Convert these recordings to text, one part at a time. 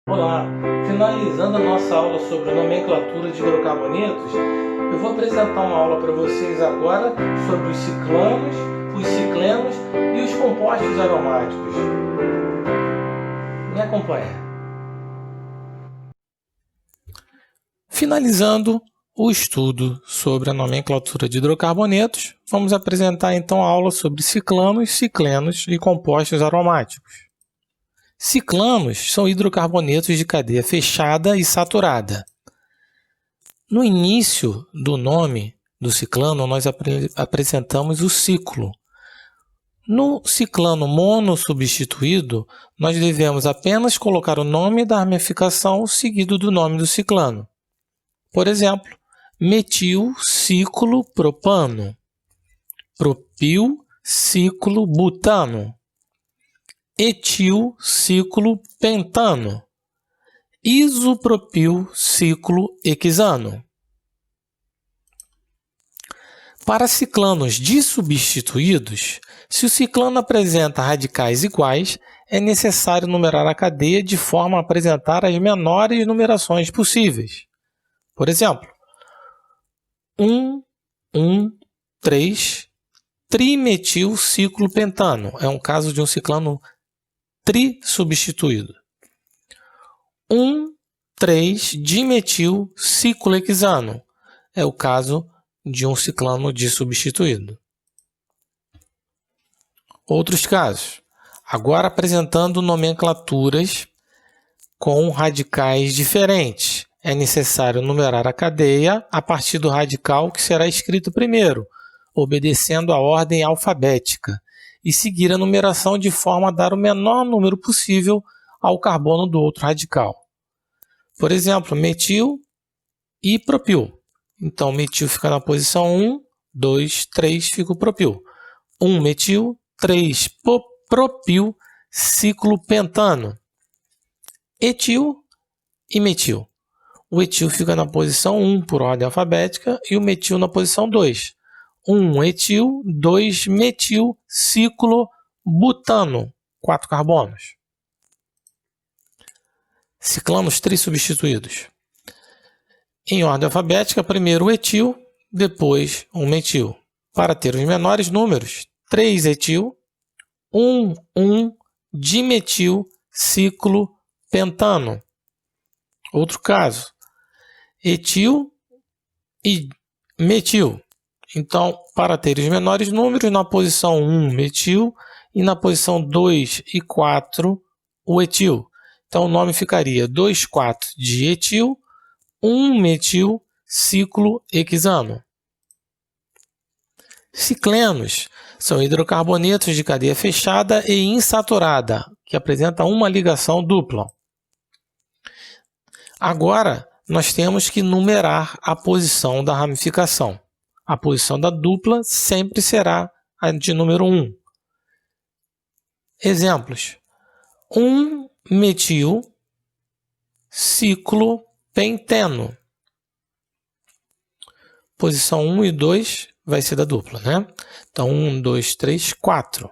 Olá! Finalizando a nossa aula sobre nomenclatura de hidrocarbonetos, eu vou apresentar uma aula para vocês agora sobre os ciclanos, os ciclenos e os compostos aromáticos. Me acompanhe. Finalizando o estudo sobre a nomenclatura de hidrocarbonetos, vamos apresentar então a aula sobre ciclanos, ciclenos e compostos aromáticos. Ciclanos são hidrocarbonetos de cadeia fechada e saturada. No início do nome do ciclano, nós apresentamos o ciclo. No ciclano monossubstituído, nós devemos apenas colocar o nome da ramificação seguido do nome do ciclano. Por exemplo, metilciclopropano, propilciclobutano, etilciclopentano, isopropilciclohexano. Para ciclanos dissubstituídos, se o ciclano apresenta radicais iguais, é necessário numerar a cadeia de forma a apresentar as menores numerações possíveis. Por exemplo, 1, 3, trimetilciclopentano é um caso de um ciclano trisubstituído. 1,3-dimetilciclohexano é o caso de um ciclano dissubstituído. Outros casos. Agora apresentando nomenclaturas com radicais diferentes. É necessário numerar a cadeia a partir do radical que será escrito primeiro, obedecendo a ordem alfabética, e seguir a numeração de forma a dar o menor número possível ao carbono do outro radical. Por exemplo, metil e propil. Então, metil fica na posição 1, 2, 3 fica o propil. 1 metil, 3 propil, ciclopentano. Etil e metil. O etil fica na posição 1 por ordem alfabética e o metil na posição 2. 1 etil, 2 metil, ciclobutano, 4 carbonos. Ciclanos trissubstituídos. Em ordem alfabética, primeiro o etil, depois o metil. Para ter os menores números, 3 etil, 1,1-dimetil, ciclopentano. Outro caso, etil e metil. Então, para ter os menores números, na posição 1, metil, e na posição 2 e 4, o etil. Então, o nome ficaria 2,4-dietil, 1-metil-ciclohexano. Ciclenos são hidrocarbonetos de cadeia fechada e insaturada, que apresentam uma ligação dupla. Agora, nós temos que numerar a posição da ramificação. A posição da dupla sempre será a de número 1. Exemplos. 1-metil-ciclopenteno. Posição 1 e 2 vai ser da dupla, né? Então, 1, 2, 3, 4.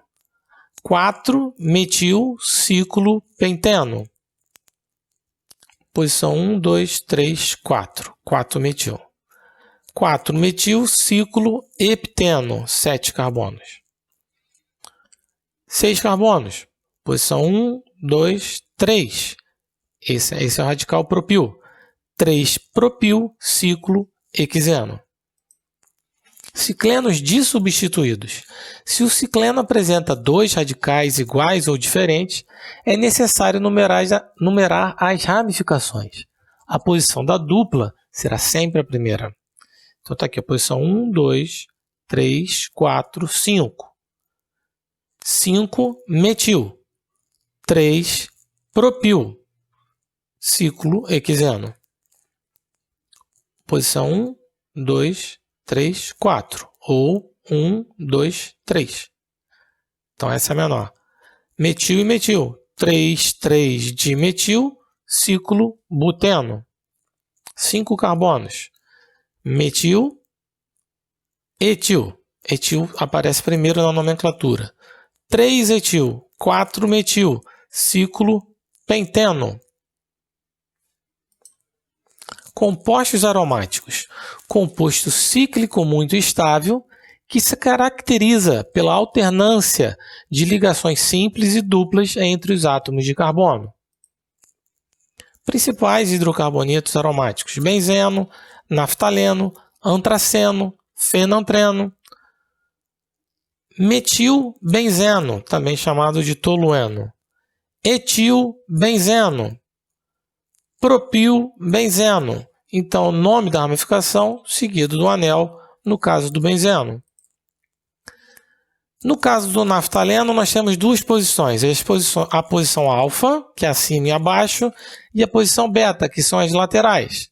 4-metil-ciclopenteno. Posição 1, 2, 3, 4. 4-metil. 4-metil-ciclohepteno, 7 carbonos. 6 carbonos. Posição 1, 2, 3. Esse é o radical propil. 3-propil-ciclohexeno. Ciclenos dissubstituídos. Se o cicleno apresenta dois radicais iguais ou diferentes, é necessário numerar as ramificações. A posição da dupla será sempre a primeira. Então está aqui a posição 1, 2, 3, 4, 5. 5 metil. 3 propil. Ciclohexeno. Posição 1, 2, 3, 4. Ou 1, 2, 3. Então essa é a menor. Metil e metil. 3, 3 dimetil, ciclobuteno. 5 carbonos. Metil, etil. Etil aparece primeiro na nomenclatura. 3 etil, 4 metil, ciclopenteno. Compostos aromáticos. Composto cíclico muito estável, que se caracteriza pela alternância de ligações simples e duplas entre os átomos de carbono. Principais hidrocarbonetos aromáticos: benzeno, naftaleno, antraceno, fenantreno. Metilbenzeno, também chamado de tolueno. Etilbenzeno. Propilbenzeno. Então, o nome da ramificação seguido do anel, no caso do benzeno. No caso do naftaleno, nós temos duas posições. A posição alfa, que é acima e abaixo, e a posição beta, que são as laterais.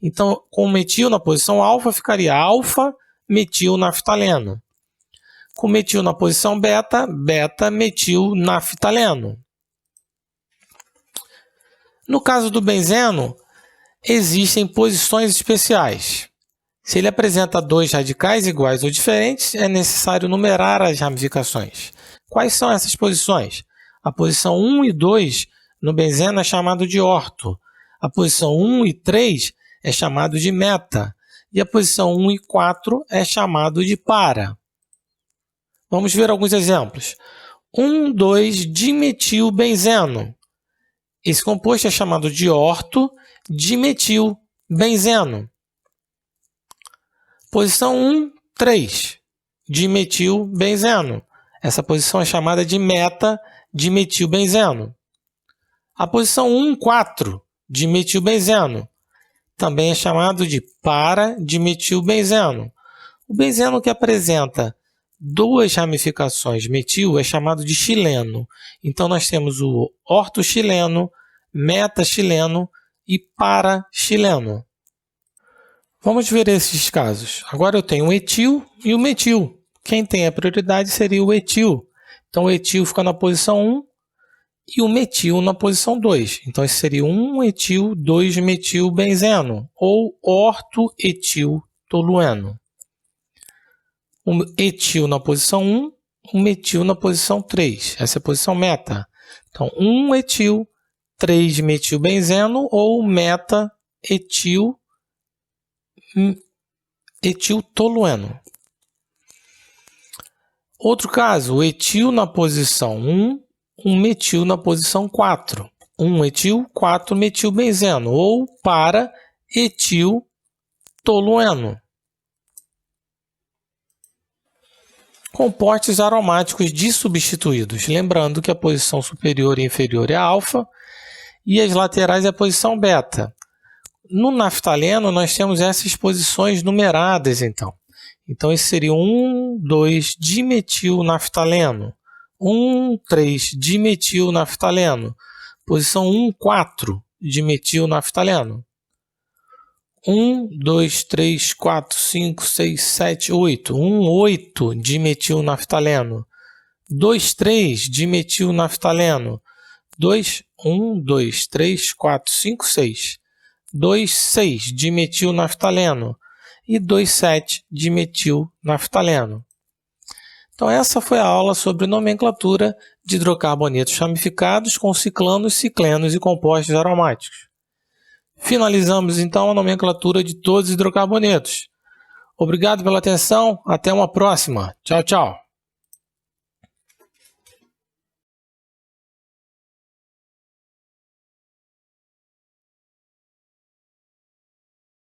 Então, com metil na posição alfa, ficaria alfa-metilnaftaleno. Com metil na posição beta, beta-metilnaftaleno. No caso do benzeno, existem posições especiais. Se ele apresenta dois radicais iguais ou diferentes, é necessário numerar as ramificações. Quais são essas posições? A posição 1 e 2 no benzeno é chamado de orto. A posição 1 e 3 é chamado de meta. E a posição 1 e 4 é chamado de para. Vamos ver alguns exemplos. 1,2-dimetilbenzeno. Esse composto é chamado de orto-dimetilbenzeno. Posição 1, 3, dimetilbenzeno. Essa posição é chamada de meta-dimetilbenzeno. A posição 1, 4, dimetilbenzeno, também é chamado de para-dimetilbenzeno. O benzeno que apresenta duas ramificações metil é chamado de xileno. Então, nós temos o ortoxileno, metaxileno e paraxileno. Vamos ver esses casos. Agora eu tenho o etil e o metil. Quem tem a prioridade seria o etil. Então, o etil fica na posição 1 e o metil na posição 2. Então, esse seria 1-etil-2-metilbenzeno ou ortoetiltolueno. O etil na posição 1, o metil na posição 3. Essa é a posição meta. Então, 1-etil, 3-metilbenzeno ou meta-etiltolueno. Outro caso, o etil na posição 1, um metil na posição 4. 1-etil, 4-metilbenzeno ou para-etiltolueno. Compostos aromáticos dissubstituídos. Lembrando que a posição superior e inferior é alfa e as laterais é a posição beta. No naftaleno, nós temos essas posições numeradas, então. Então, esse seria 1,2-dimetilnaftaleno. 1,3-dimetilnaftaleno. Posição 1,4-dimetilnaftaleno. 1, 2, 3, 4, 5, 6, 7, 8. 1,8-dimetilnaftaleno. 2,3-dimetilnaftaleno. 1, 2, 3, 4, 5, 6. 2,6-dimetilnaftaleno. E 2,7-dimetilnaftaleno. Então, essa foi a aula sobre nomenclatura de hidrocarbonetos ramificados com ciclanos, ciclenos e compostos aromáticos. Finalizamos, então, a nomenclatura de todos os hidrocarbonetos. Obrigado pela atenção. Até uma próxima. Tchau, tchau.